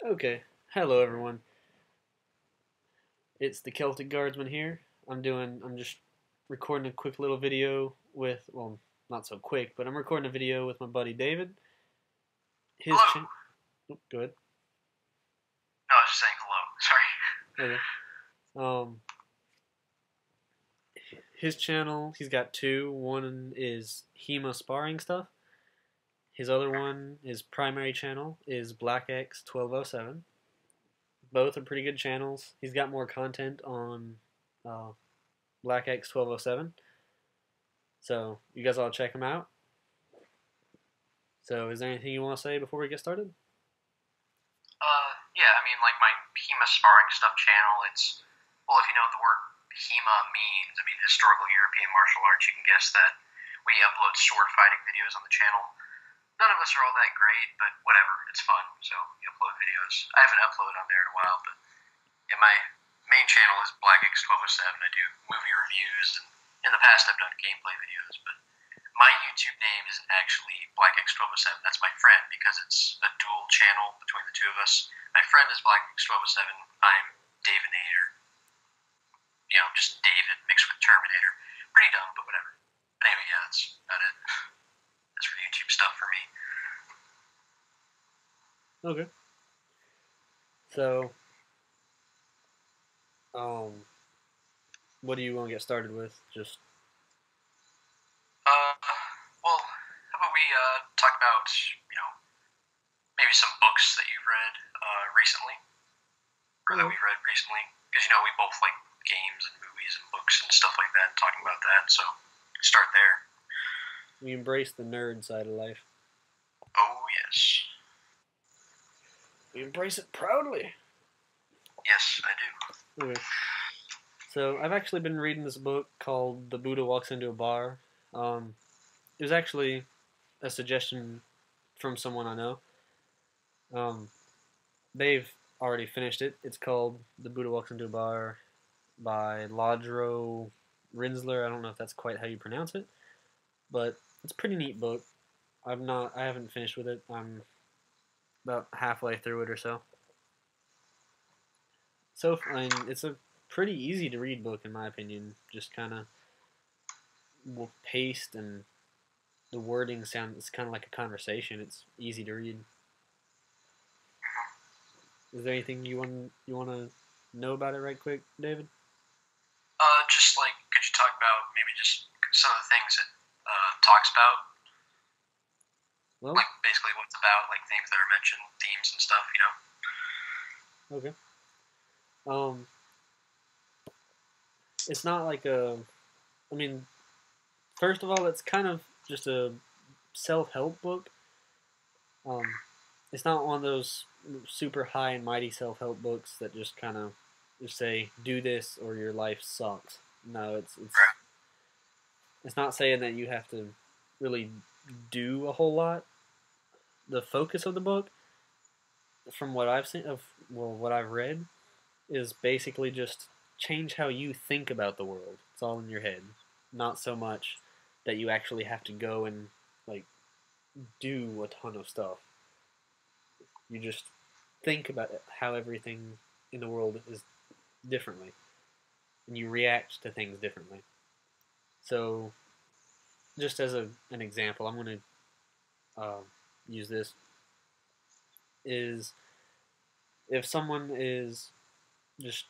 Okay. Hello, everyone. It's the Celtic Guardsman here. I'm just recording a quick little video with, well, not so quick, but I'm recording a video with my buddy David. His Hello. channel. Oh, good. No, I was just saying hello. Sorry. Okay. Um, his channel, he's got two. One is HEMA sparring stuff. His other one, his primary channel, is Black X 1207. Both are pretty good channels. He's got more content on uh, Black X 1207. So you guys all check him out. So is there anything you want to say before we get started? Yeah, I mean, like my HEMA sparring stuff channel, well, if you know what the word HEMA means, I mean, historical European martial arts, you can guess that we upload sword fighting videos on the channel. None of us are all that great, but whatever, it's fun, so we upload videos. I haven't uploaded on there in a while, but yeah, my main channel is Black X 1207. I do movie reviews, and in the past I've done gameplay videos, but my YouTube name isn't actually Black X 1207. That's my friend because it's a dual channel between the two of us. My friend is Black X 1207. I'm Davinator. You know, just David mixed with Terminator. Pretty dumb, but whatever. But anyway, yeah, that's about it. That's for YouTube stuff for me. Okay. So, what do you want to get started with? Just Uh, well, how about we talk about, maybe some books that you've read recently? Or that okay. we've read recently? Because, we both like games and movies and books and stuff like that, and talking about that, so start there. We embrace the nerd side of life. Oh, yes. We embrace it proudly. Yes, I do. Okay. So I've actually been reading this book called "The Buddha Walks into a Bar." It was actually a suggestion from someone I know. Um, they've already finished it. It's called "The Buddha Walks into a Bar" by Lodro Rinsler. I don't know if that's quite how you pronounce it, but it's a pretty neat book. I haven't finished with it. I'm about halfway through it or so. So, I mean, it's a pretty easy to read book in my opinion. Just kind of paced and the wording sounds. It's kind of like a conversation. It's easy to read. Is there anything you want to know about it right quick, David? Just like, could you talk about maybe just some of the things it talks about? Well, Like, basically what it's about, like things that are mentioned, themes and stuff. okay. Um, it's not like a. I mean, first of all, it's kind of just a self-help book. Um, it's not one of those super high and mighty self-help books that just kind of just say do this or your life sucks. No, Right. it's not saying that you have to really do a whole lot. The focus of the book, from what I've seen of what I've read, is basically just change how you think about the world. It's all in your head, not so much that you actually have to go and like do a ton of stuff. You just think about how everything in the world is differently, and you react to things differently. So, just as an example, I'm going to use this is if someone is just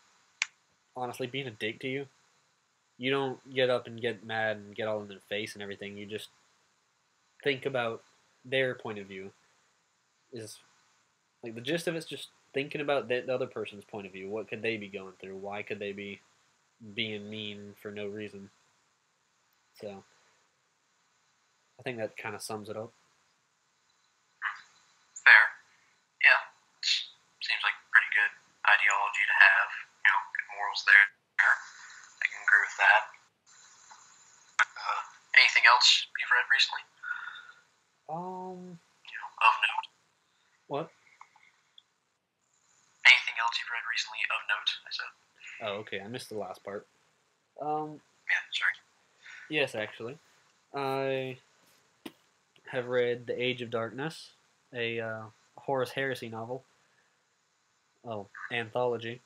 honestly being a dick to you, you don't get up and get mad and get all in their face and everything. You just think about their point of view. Is like the gist of it's just thinking about the other person's point of view. What could they be going through? Why could they be being mean for no reason? So I think that kind of sums it up. Fair. Yeah. Seems like a pretty good ideology to have. Good morals there. I can agree with that. Anything else you've read recently? Um, Of note. what? Anything else you've read recently of note? I said. Oh, okay. I missed the last part. Um, Yeah. Sorry. yes, actually, I have read *The Age of Darkness*, a Horus Heresy novel. Oh, anthology,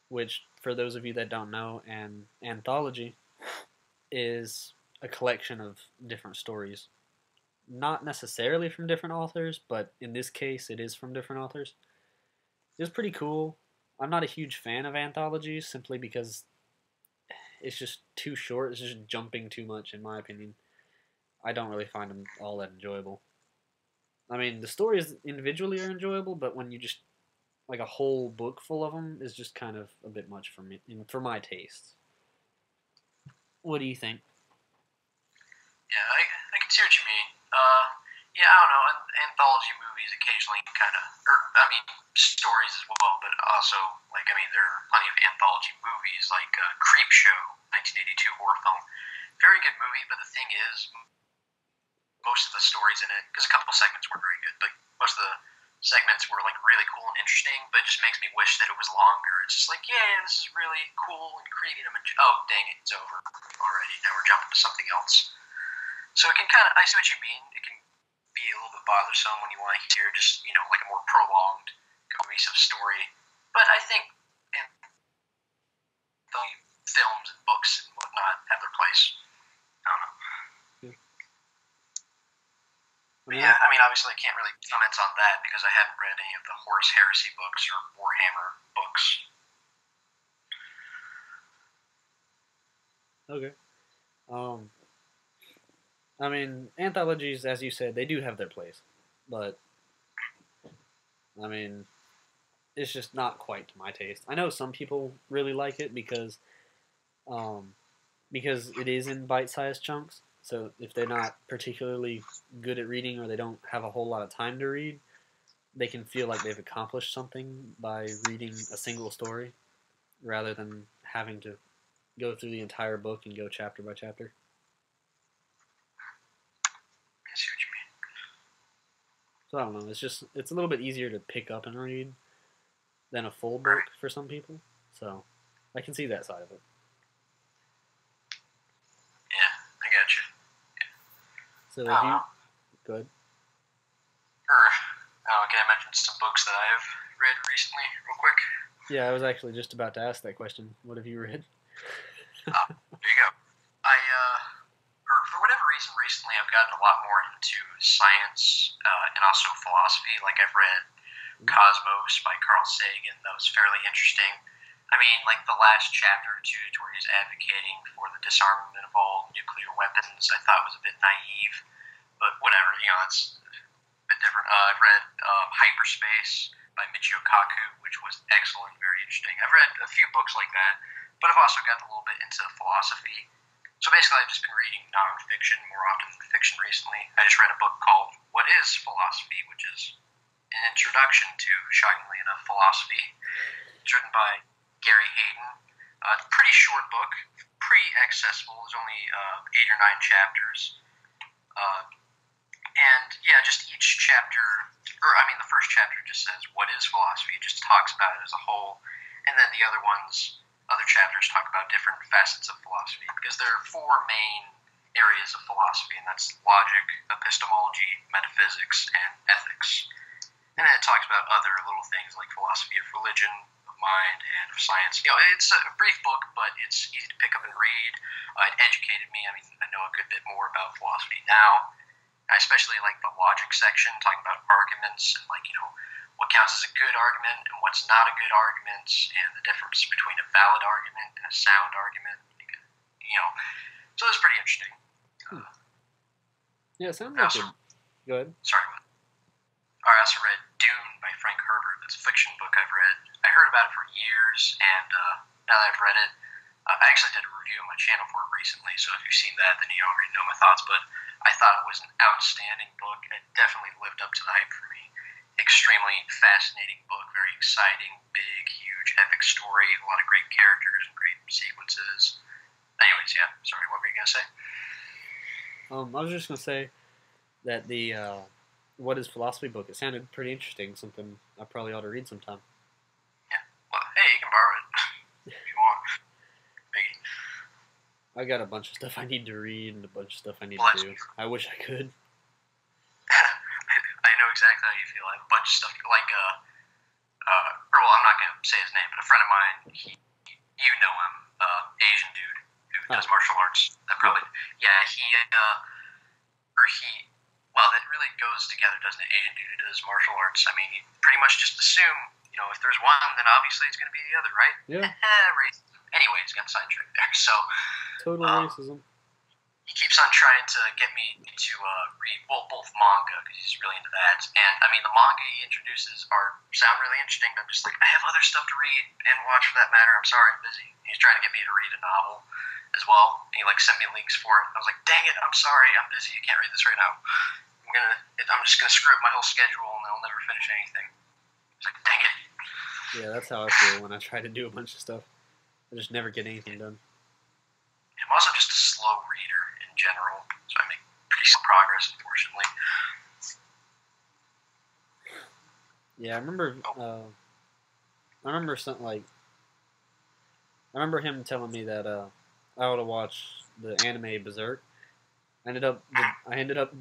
which for those of you that don't know, an anthology is a collection of different stories. Not necessarily from different authors, but in this case, it is from different authors. It's pretty cool. I'm not a huge fan of anthologies simply because it's just too short. It's just jumping too much, in my opinion. I don't really find them all that enjoyable. I mean, the stories individually are enjoyable, but when you just like a whole book full of them is just kind of a bit much for me, for my tastes. What do you think? Yeah, I can see what you mean. Yeah, I don't know. Anthology movies occasionally kind of, or I mean, stories as well, but also like I mean, there are plenty of anthology movies like Creep Show, 1982 horror film. Very good movie, but the thing is, most of the stories in it, because a couple segments were very good, but most of the segments were like really cool and interesting, but it just makes me wish that it was longer. It's just like, yeah, this is really cool and creepy. Oh, dang it, it's over already. Now we're jumping to something else. So it can kind of, I see what you mean. It can be a little bit bothersome when you want to hear just, like a more prolonged, cohesive story. But I think the films and books and whatnot have their place. I don't know. Yeah, I mean, obviously, I can't really comment on that because I haven't read any of the Horus Heresy books or Warhammer books. Okay. I mean, anthologies, as you said, they do have their place, but I mean, it's just not quite to my taste. I know some people really like it um, because it is in bite-sized chunks. So if they're not particularly good at reading or they don't have a whole lot of time to read, they can feel like they've accomplished something by reading a single story rather than having to go through the entire book and go chapter by chapter. I see what you mean. So I don't know. It's a little bit easier to pick up and read than a full book Right. for some people. So I can see that side of it. Yeah, I got you. So if you go ahead. Can I mention some books that I've read recently, real quick? Yeah, I was actually just about to ask that question. What have you read? There you go. For whatever reason, recently I've gotten a lot more into science and also philosophy. Like I've read Cosmos by Carl Sagan. That was fairly interesting. I mean, like the last chapter or two, to where he's advocating for the disarmament of all nuclear weapons, I thought was a bit naive. But whatever, it's a bit different. I've read Hyperspace by Michio Kaku, which was excellent, very interesting. I've read a few books like that, but I've also gotten a little bit into philosophy. So basically, I've just been reading nonfiction more often than fiction recently. I just read a book called What is Philosophy, which is an introduction to, shockingly enough, philosophy. It's written by Gary Hayden. It's a pretty short book, pretty accessible. There's only 8 or 9 chapters. And yeah, just each chapter, the first chapter just says, what is philosophy? It just talks about it as a whole. And then the other chapters talk about different facets of philosophy, because there are 4 main areas of philosophy, and that's logic, epistemology, metaphysics, and ethics. And then it talks about other little things like philosophy of religion, of mind, and of science. It's a brief book, but it's easy to pick up and read. It educated me. I mean, I know a good bit more about philosophy now. I especially like the logic section, talking about arguments and what counts as a good argument and what's not a good argument, and the difference between a valid argument and a sound argument. So it's pretty interesting. Yeah, it sounds like it. Go ahead. Sorry. I also read Dune by Frank Herbert. It's a fiction book I've read. I heard about it for years, and now that I've read it, I actually did a review on my channel for it recently, so if you've seen that, then you already know my thoughts, but I thought it was an outstanding book. It definitely lived up to the hype for me. Extremely fascinating book, very exciting, big, huge, epic story, a lot of great characters and great sequences. Anyways, yeah, sorry, what were you going to say? I was just going to say that the What is Philosophy book, it sounded pretty interesting, something I probably ought to read sometime. Yeah, well, hey, you can borrow it if you want. I got a bunch of stuff I need to read and a bunch of stuff I need to do. I wish I could. I know exactly how you feel. I have a bunch of stuff, like gonna say his name, but a friend of mine, you know him, Asian dude who does martial arts. That probably, well, that really goes together, doesn't it? Asian dude who does martial arts. I mean, you pretty much just assume, if there's one, then obviously it's going to be the other, right? Yeah. Racism. Anyways, got sidetracked there. So, total racism. He keeps on trying to get me to read both manga, because he's really into that. And, I mean, the manga he introduces sound really interesting, but I'm just like, I have other stuff to read and watch for that matter. I'm sorry, I'm busy. He's trying to get me to read a novel as well. And he, sent me links for it. I was like, dang it, I'm sorry, I'm busy. I can't read this right now. I'm just going to screw up my whole schedule, and I'll never finish anything. It's like, dang it. Yeah, that's how I feel when I try to do a bunch of stuff. I just never get anything done. I'm also just a slow reader in general, so I make pretty slow progress, unfortunately. Yeah, I remember something like. I remember him telling me that I ought to watch the anime Berserk. I ended up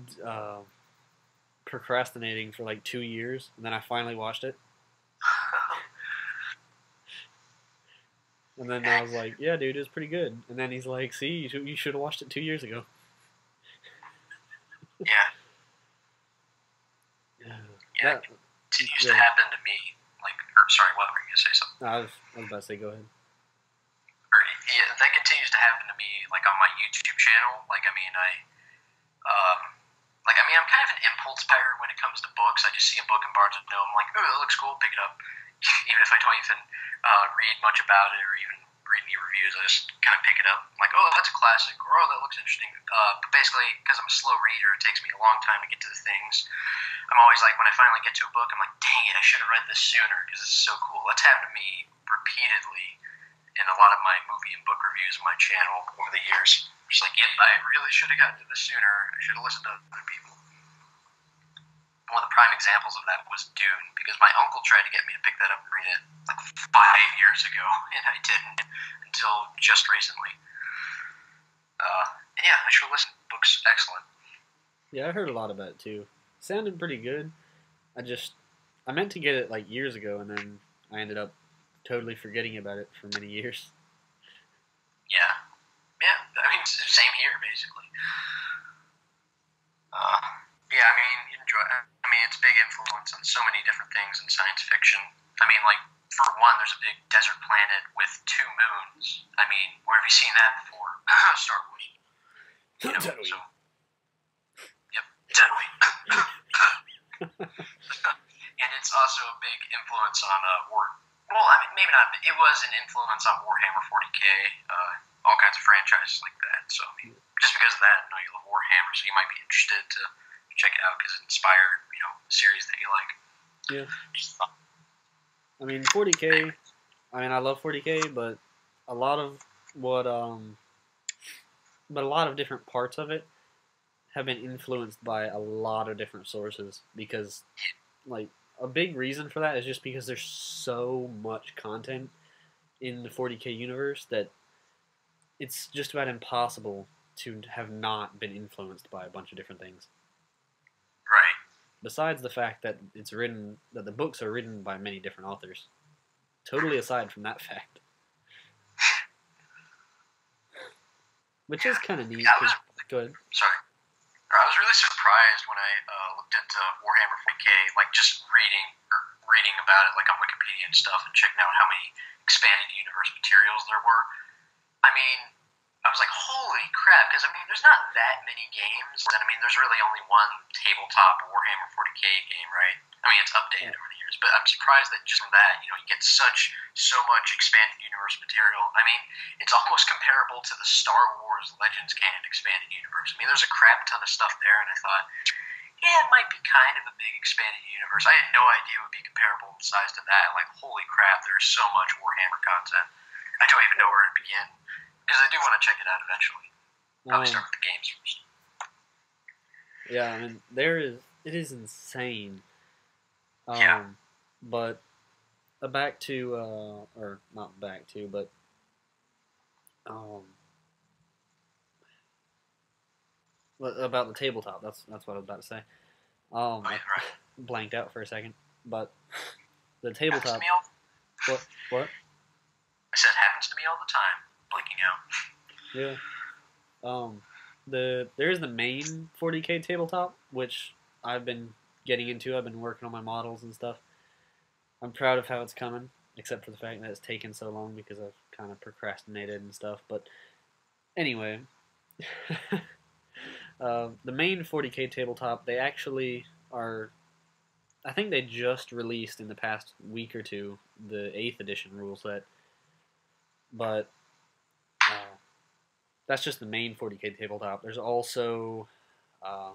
procrastinating for 2 years, and then I finally watched it. And then I was like, "Yeah, dude, it's pretty good." And then he's like, "See, you should have watched it 2 years ago." Yeah. Yeah. That continues to happen to me. Sorry, what were you gonna say? Something? I was about to say, go ahead. That continues to happen to me, on my YouTube channel. I'm kind of an impulse buyer when it comes to books. I just see a book in Barnes & Noble, I'm like, ooh, that looks cool, pick it up. Even if I don't even read much about it or even read any reviews, I just kind of pick it up. I'm like, oh, that's a classic, or oh, that looks interesting. But basically, because I'm a slow reader, it takes me a long time to get to the things. I'm always like, when I finally get to a book, I'm like, dang it, I should have read this sooner, because this is so cool. That's happened to me repeatedly in a lot of my movie and book reviews on my channel over the years. Just like, yep, I really should have gotten to this sooner. I should have listened to other people. One of the prime examples of that was Dune, because my uncle tried to get me to pick that up and read it 5 years ago, and I didn't until just recently. And yeah, I should listen. Book's excellent. Yeah, I heard a lot about it too. It sounded pretty good. I meant to get it years ago, and then I ended up totally forgetting about it for many years. Yeah. Yeah, I mean, same here, basically. Yeah, I mean, it's a big influence on so many different things in science fiction. I mean, for one, there's a big desert planet with 2 moons. I mean, where have you seen that before? Star Wars. Tatooine. So, yep, Tatooine. And it's also a big influence on well, I mean, maybe not. It was an influence on Warhammer 40K, all kinds of franchises like that. So, I mean, just because of that, I know you love Warhammer, so you might be interested to check it out because it inspired, a series that you like. Yeah. I mean, 40K. I mean, I love 40K, but a lot of different parts of it have been influenced by a lot of different sources because, a big reason for that is just because there's so much content in the 40K universe that it's just about impossible to have not been influenced by a bunch of different things. Right. Besides the fact that that the books are written by many different authors. Totally aside from that fact. Which is kind of neat. Go ahead. Sorry. I was really surprised when I looked into Warhammer 40K, just reading about it, on Wikipedia and stuff, and checking out how many expanded universe materials there were. I mean, I was like, holy crap, because, there's not that many games, and, there's really only one tabletop Warhammer 40K game, right? It's updated over the years, but I'm surprised that just from that, you get so much expanded universe material. It's almost comparable to the Star Wars Legends canon expanded universe. There's a crap ton of stuff there, and I thought, yeah, it might be kind of a big expanded universe. I had no idea it would be comparable in size to that. Holy crap, there's so much Warhammer content. I don't even know where to begin, because I do want to check it out eventually. Probably start with the games first. Yeah, it is insane. Yeah. But back to, or not back to, but about the tabletop. That's what I was about to say. Right. I blanked out for a second, but the tabletop. What? I said happens to me all the time. Blinking out. Yeah. There's the main 40K tabletop, which I've been getting into. I've been working on my models and stuff. I'm proud of how it's coming, except for the fact that it's taken so long because I've kind of procrastinated and stuff. But anyway, the main 40K tabletop, they actually are. I think they just released in the past week or two the 8th edition rule set, but that's just the main 40K tabletop. There's also, I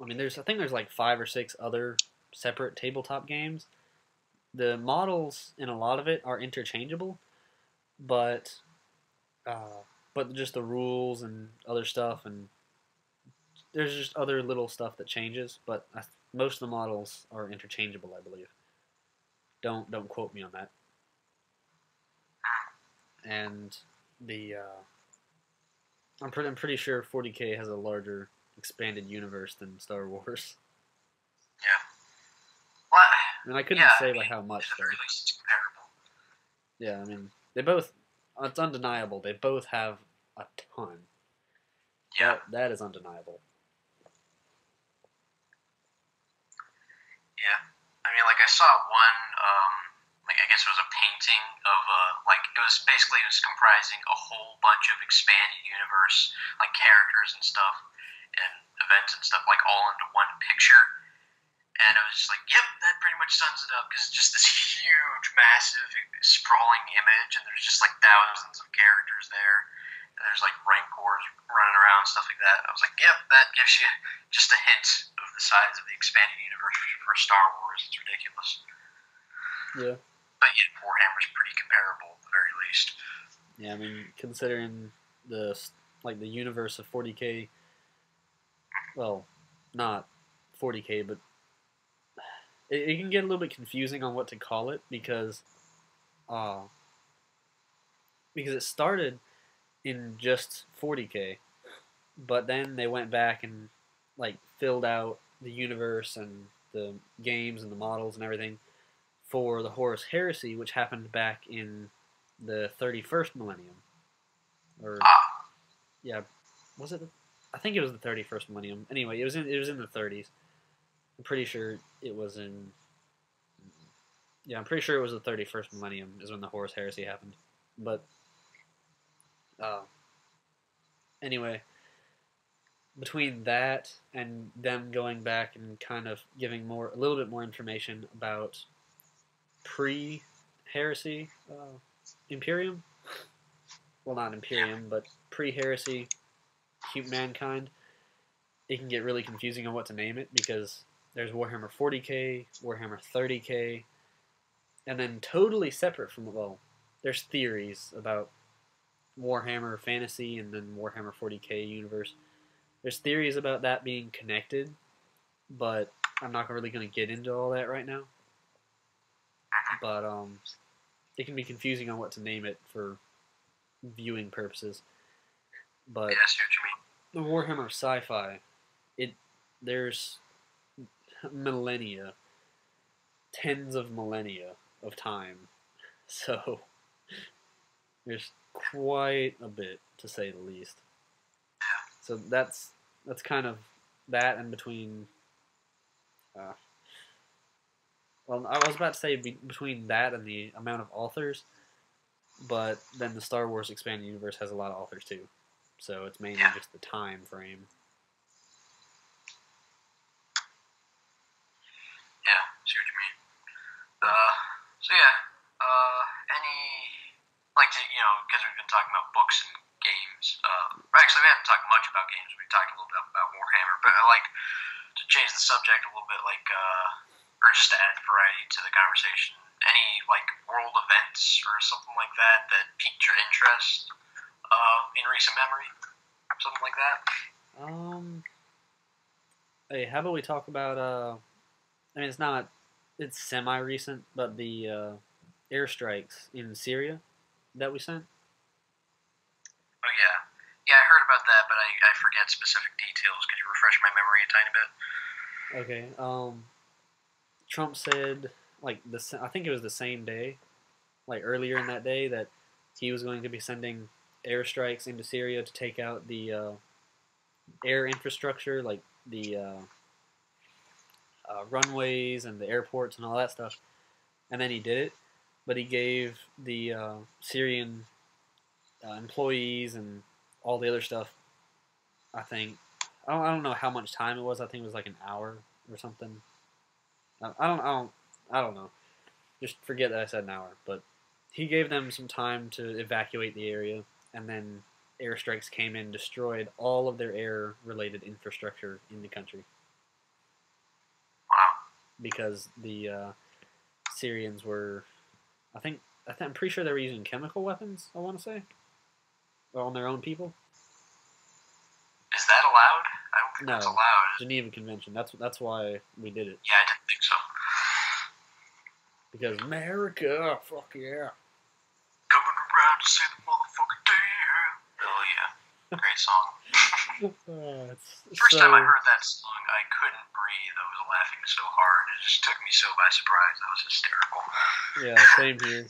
think there's like 5 or 6 other separate tabletop games. The models in a lot of it are interchangeable, but just the rules and other stuff, and there's just other little stuff that changes. But most of the models are interchangeable, I believe. Don't quote me on that. And the I'm pretty sure 40K has a larger expanded universe than Star Wars. Yeah. Well, and I couldn't say by how much. At the very least, it's comparable. Yeah, I mean, they both. It's undeniable. They both have a ton. Yeah. That is undeniable. Yeah. I mean, like, I saw one, I guess it was a painting of, it was comprising a whole bunch of expanded universe, like, characters and stuff, and events and stuff, like, all into one picture. And I was just like, yep, that pretty much sums it up, because it's just this huge, massive, sprawling image, and there's just, like, thousands of characters there, and there's, like, rancors running around, stuff like that. I was like, yep, that gives you just a hint of the size of the expanded universe for Star Wars. It's ridiculous. Yeah. But yeah, Warhammer's pretty comparable, at the very least. Yeah, I mean, considering the universe of 40K, well, not 40K, but it can get a little bit confusing on what to call it because it started in just 40K, but then they went back and like filled out the universe and the games and the models and everything for the Horus Heresy, which happened back in the 31st millennium. Yeah, was it? I think it was the 31st millennium. Anyway, it was in the 30s. I'm pretty sure it was in. Yeah, I'm pretty sure it was the 31st millennium is when the Horus Heresy happened. But anyway, between that and them going back and kind of giving a little bit more information about pre-heresy Imperium. Well, not Imperium, but pre-heresy mankind. It can get really confusing on what to name it because there's Warhammer 40K, Warhammer 30K, and then totally separate from there's theories about Warhammer Fantasy and then Warhammer 40K universe. There's theories about that being connected, but I'm not really going to get into all that right now. But it can be confusing on what to name it for viewing purposes. But yeah, I see what you mean. The Warhammer sci-fi, there's millennia, tens of millennia of time, so there's quite a bit to say the least. So that's kind of that, and between. Well, I was about to say between that and the amount of authors, but then the Star Wars expanded universe has a lot of authors too, so it's mainly just the time frame. Yeah, see what you mean. So yeah, because we've been talking about books and games. Actually, we haven't talked much about games. We've talked a little bit about Warhammer, but I like to change the subject a little bit, or just to add variety to the conversation. Any world events or something like that piqued your interest in recent memory? Something like that. Hey, how about we talk about I mean, it's semi-recent, but the airstrikes in Syria that we sent. Oh yeah, I heard about that, but I forget specific details. Could you refresh my memory a tiny bit? Okay. Trump said like I think it was the same day, like earlier in that day, that he was going to be sending airstrikes into Syria to take out the air infrastructure, like the runways and the airports and all that stuff. And then he did it, but he gave the Syrian employees and all the other stuff. I think I don't know how much time it was. I think it was like an hour or something. I don't know. Just forget that I said an hour. But he gave them some time to evacuate the area, and then airstrikes came in, destroyed all of their air-related infrastructure in the country Wow. because the Syrians were, I'm pretty sure they were using chemical weapons. I want to say, on their own people. Is that allowed? I don't think No, that's allowed. Geneva Convention. That's why we did it. Yeah, I didn't think so. Because America, fuck yeah. Coming around to see the motherfucking day. Oh yeah, great song. First time I heard that song, I couldn't breathe. I was laughing so hard. It just took me so by surprise. That was hysterical. Yeah, same here.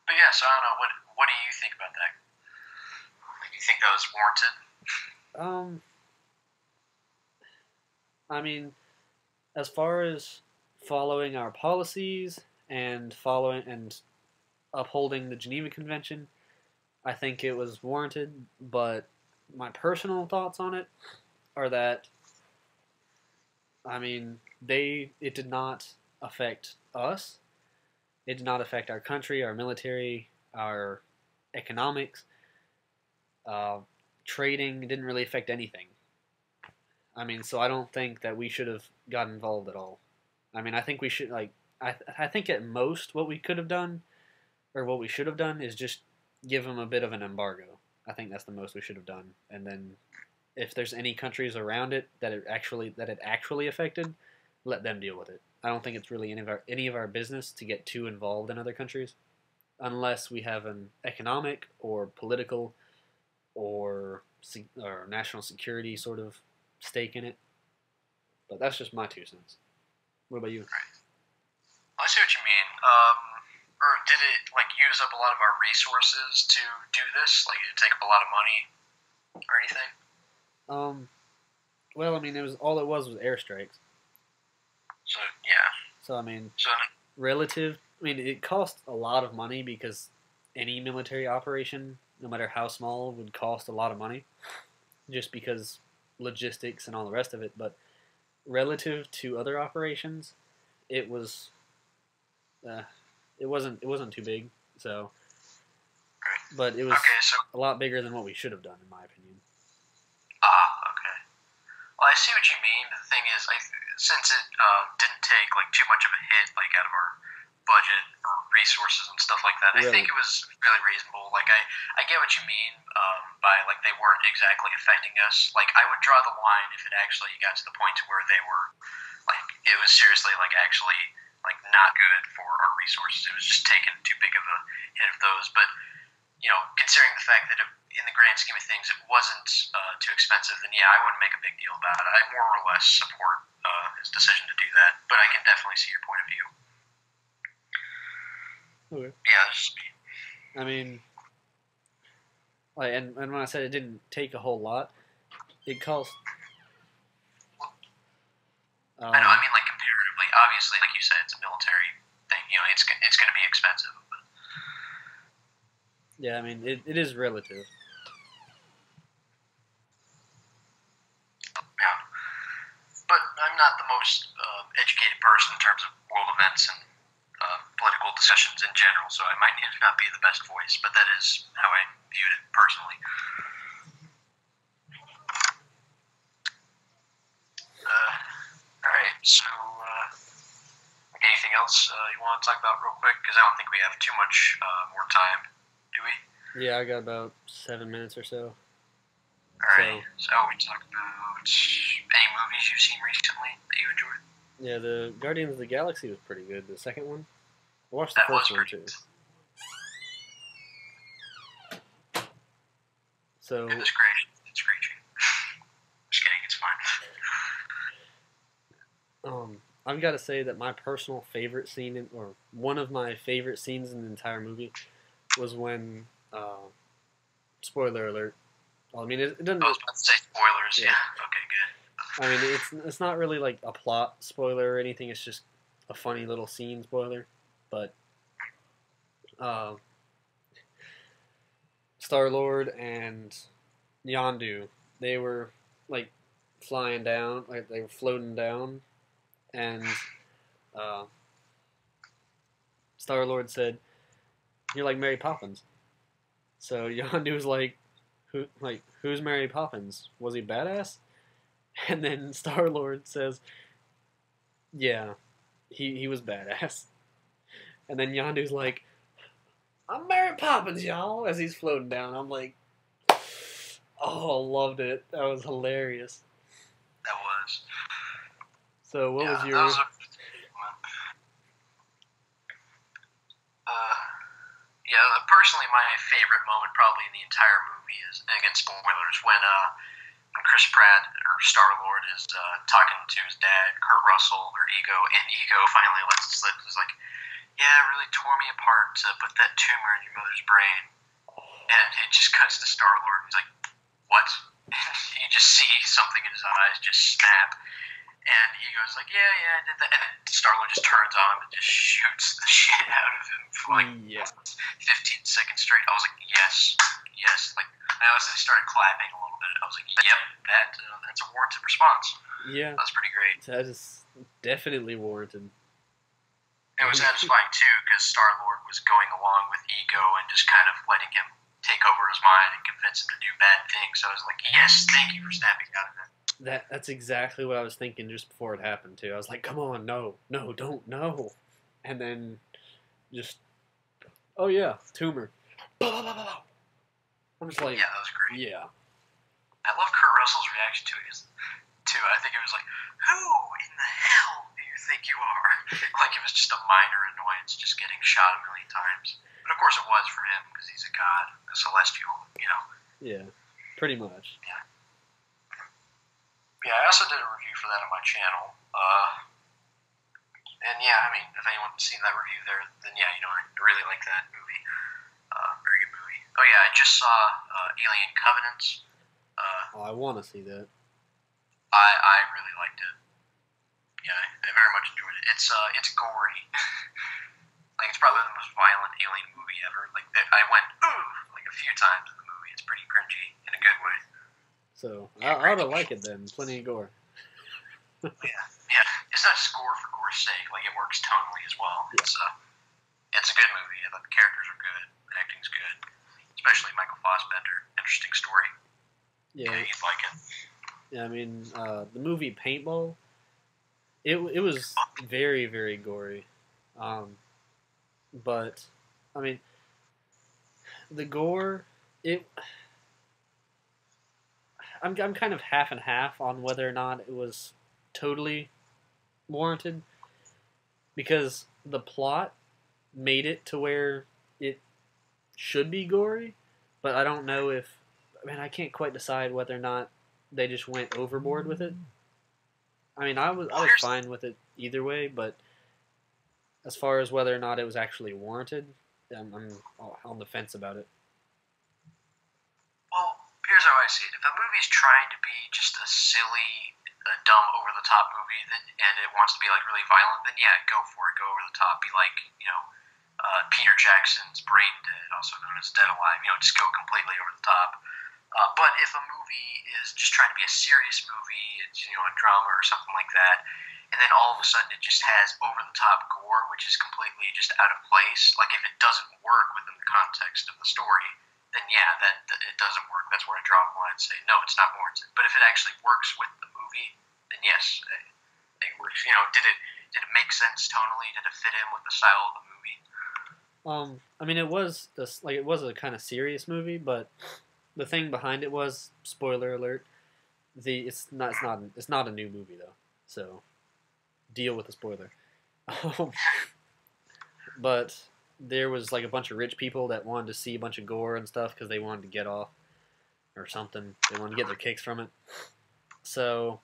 But yeah, so I don't know. What do you think about that? Do you think that was warranted? I mean, as far as following our policies and upholding the Geneva Convention, I think it was warranted. But my personal thoughts on it are that, I mean, it did not affect us. It did not affect our country, our military, our economics, trading. It didn't really affect anything. I mean, so I don't think that we should have got involved at all. I mean, I think we should, like, I think at most what we could have done, or what we should have done, is just give them a bit of an embargo. I think that's the most we should have done. And then if there's any countries around it that it actually affected, let them deal with it. I don't think it's really any of our business to get too involved in other countries, unless we have an economic or political or national security sort of stake in it. But that's just my 2 cents. What about you? Right. I see what you mean. Or did it use up a lot of our resources to do this? Like, did it take up a lot of money or anything? Well, I mean, all it was airstrikes. So yeah. So I mean, it cost a lot of money because any military operation, no matter how small, would cost a lot of money, just because logistics and all the rest of it. But relative to other operations, it wasn't too big. So, but it was a lot bigger than what we should have done, in my opinion. Okay. Well, I see what you mean. But the thing is, since it didn't take too much of a hit out of our budget or resources and stuff like that, really? I think it was fairly reasonable. I get what you mean by they weren't exactly affecting us. I would draw the line if it actually got to the point to where they were it was seriously actually not good for our resources. It was just taking too big of a hit of those. But considering the fact that in the grand scheme of things it wasn't too expensive, then yeah, I wouldn't make a big deal about it. I more or less support his decision to do that, but I can definitely see your point of view. Okay. Yeah, I mean, and when I said it didn't take a whole lot, it cost. I know. I mean, comparatively, obviously, like you said, it's a military thing. It's going to be expensive. But... Yeah, I mean, it is relative. Yeah, but I'm not the most educated person in terms of world events and political discussions in general, so I might not be the best voice, but that is how I viewed it personally. Alright, so anything else you want to talk about real quick? Because I don't think we have too much more time, do we? Yeah, I got about 7 minutes or so. Alright, so we talk about any movies you've seen recently that you enjoyed? Yeah, the Guardians of the Galaxy was pretty good. The second one? I watched the first one too. So it was great. It's screeching. Just kidding, it's fine. I've got to say that my personal favorite scene, or one of my favorite scenes in the entire movie, was when, spoiler alert. Well, I mean, it doesn't. I was about to say spoilers. Yeah. Yeah. Okay, good. I mean, it's not really like a plot spoiler or anything. It's just a funny little scene spoiler. But uh, Star Lord and Yondu, they were like flying down, like they were floating down, and uh, Star Lord said, "You're like Mary Poppins." So Yondu was like, who's Mary Poppins? Was he badass?" And then Star Lord says, "Yeah, he was badass." And then Yondu's like, "I'm Mary Poppins, y'all," as he's floating down. I'm like, oh, loved it. That was hilarious. That was. So, what Yeah, was that your? was a. Yeah, personally, my favorite moment probably in the entire movie is, and again, spoilers, when Chris Pratt or Star Lord is talking to his dad, Kurt Russell or Ego, and Ego finally lets it slip. He's like, "Yeah, it really tore me apart to put that tumor in your mother's brain," and it just cuts to Star Lord. He's like, "What?" And you just see something in his eyes just snap. And he goes like, yeah, I did that. And then Star-Lord just turns on him and just shoots the shit out of him for like 15 seconds straight. I was like, yes. Like, I honestly started clapping a little bit. I was like, yep, that's a warranted response. Yeah, That was pretty great. that is definitely warranted. It was satisfying too because Star-Lord was going along with Ego and just kind of letting him take over his mind and convince him to do bad things. So I was like, yes, thank you for snapping out of it. That's exactly what I was thinking just before it happened too. I was like, "Come on, no, don't, no," and then just, oh yeah, tumor. I'm just like, Yeah, that was great. yeah, I love Kurt Russell's reaction to it too. I think it was like, "Who in the hell do you think you are?" Like it was just a minor annoyance, just getting shot a million times. But of course, it was for him because he's a god, a celestial, you know. yeah, pretty much. Yeah, I also did a review for that on my channel. And yeah, I mean, if anyone's seen that review there, then yeah, you know, I really like that movie. Very good movie. Oh yeah, I just saw Alien Covenants. I want to see that. I really liked it. Yeah, I very much enjoyed it. It's gory. Like it's probably the most violent alien movie ever. Like I went ooh like a few times in the movie. It's pretty cringy in a good way. So I ought to like it then. Plenty of gore. Yeah. It's not just gore for gore's sake. Like it works tonally as well. Yeah. It's a good movie. I thought the characters are good. The acting's good. Especially Michael Fassbender. Interesting story. Yeah, You'd like it. yeah. I mean, the movie Paintball. It was very, very gory, but I mean, the gore. I'm kind of half and half on whether or not it was totally warranted, because the plot made it to where it should be gory, but I don't know if, I mean, I can't quite decide whether or not they just went overboard with it. I mean, I was fine with it either way, but as far as whether or not it was actually warranted, I'm on the fence about it. Well, here's how I see it. If a movie's trying to be just a silly, dumb, over-the-top movie, and it wants to be like really violent, then yeah, go for it. Go over the top. Be like, you know, Peter Jackson's Brain Dead, also known as Dead Alive. You know, just go completely over the top. But if a movie is just trying to be a serious movie, it's, you know, a drama or something like that, and then all of a sudden it just has over-the-top gore, which is completely just out of place. Like if it doesn't work within the context of the story, then yeah, that it doesn't work. That's where I draw the line and say no, it's not warranted. But if it actually works with the movie, then yes, it works. You know, did it make sense tonally? Did it fit in with the style of the movie? I mean, it was a kind of serious movie, but the thing behind it was, spoiler alert, it's not a new movie though, so deal with the spoiler. But there was like a bunch of rich people that wanted to see a bunch of gore and stuff because they wanted to get off or something. They wanted to get their kicks from it. So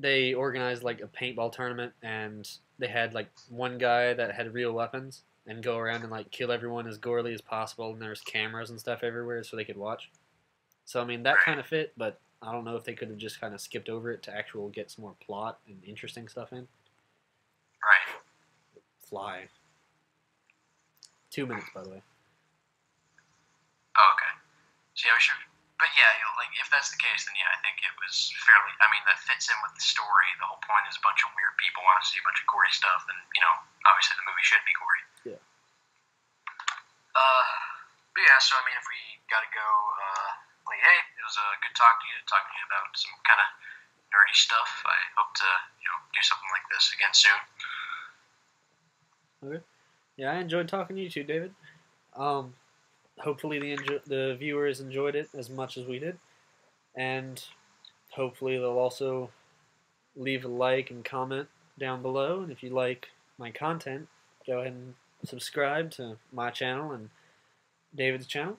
they organized like a paintball tournament, and they had like one guy that had real weapons and go around and like kill everyone as gorely as possible. And there's cameras and stuff everywhere so they could watch. So I mean that Right. kind of fit, but I don't know if they could have just kind of skipped over it to actual get some more plot and interesting stuff in. Right. Fly. 2 minutes, by the way. Oh, okay. So yeah, we should. But yeah, you know, like if that's the case, then yeah, I think it was fairly. I mean, that fits in with the story. The whole point is a bunch of weird people want to see a bunch of gory stuff, and you know, obviously the movie should be gory. Yeah. But yeah, so I mean, if we gotta go, like, hey, it was a good talking to you about some kind of nerdy stuff. I hope to, you know, do something like this again soon. Okay. Yeah, I enjoyed talking to you too, David. Hopefully the viewers enjoyed it as much as we did, and hopefully they'll also leave a like and comment down below. And if you like my content, go ahead and subscribe to my channel and David's channel.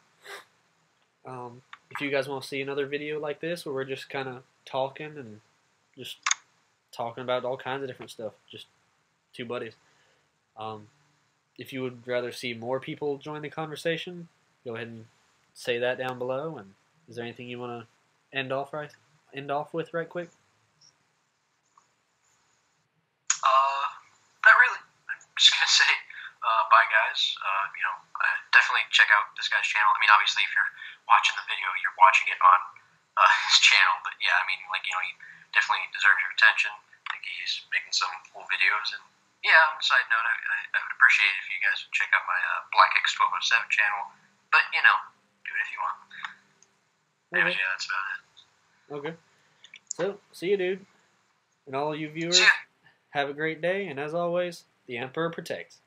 If you guys want to see another video like this where we're just kind of talking and just talking about all kinds of different stuff, just two buddies. If you would rather see more people join the conversation, go ahead and say that down below. And is there anything you want to end off with right quick? Not really. I'm just gonna say, bye guys. You know, definitely check out this guy's channel. I mean, obviously, if you're watching the video, you're watching it on his channel. But yeah, I mean, like, you know, he definitely deserves your attention. I think he's making some cool videos. And yeah, on a side note, I would appreciate it if you guys would check out my Black X1207 channel. But you know, do it if you want. Anyways, yeah, that's about it. Okay. So, see you, dude. And all you viewers, See ya. have a great day. And as always, the Emperor protects.